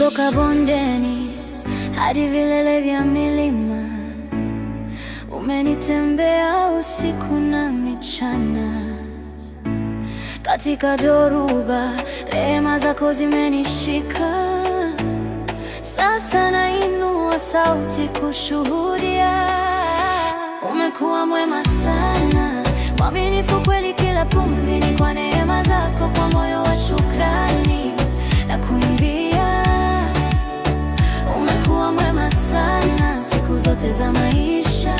Kutoka bondeni hadi vilele vya milima, umenitembea usiku na mchana. Katika dhoruba, rehema zako zimenishika. Sasa nainua sauti kushuhudia. Umekuwa mwema sana, mwaminifu kweli, kila pumzi ni kwa neema zako. Kwa moyo wa shukrani na kuimbia. Umekuwa mwema sana siku zote za maisha.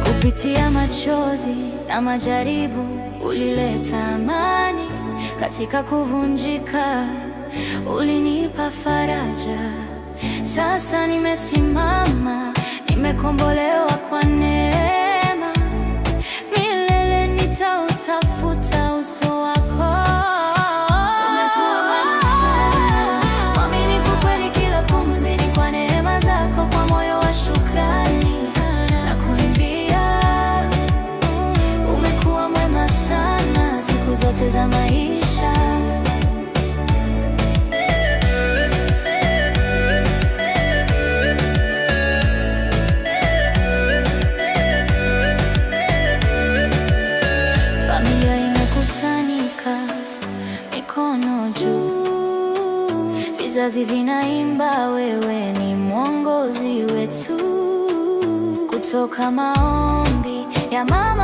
Kupitia machozi na majaribu, ulileta amani. Katika kuvunjika, ulinipa faraja. Sasa nimesimama, nimekombolewa kwa neema. Milele nitautafuta uso wako. Umekuwa mwema sana, mwaminifu kweli, kila pumzi ni kwa neema zako. Kwa moyo wa shukrani na kuimbia. Umekuwa mwema sana siku zote za maisha. Familia imekusanyika, mikono juu, vizazi vinaimba, wewe ni mwongozi wetu. Kutoka maombi ya mama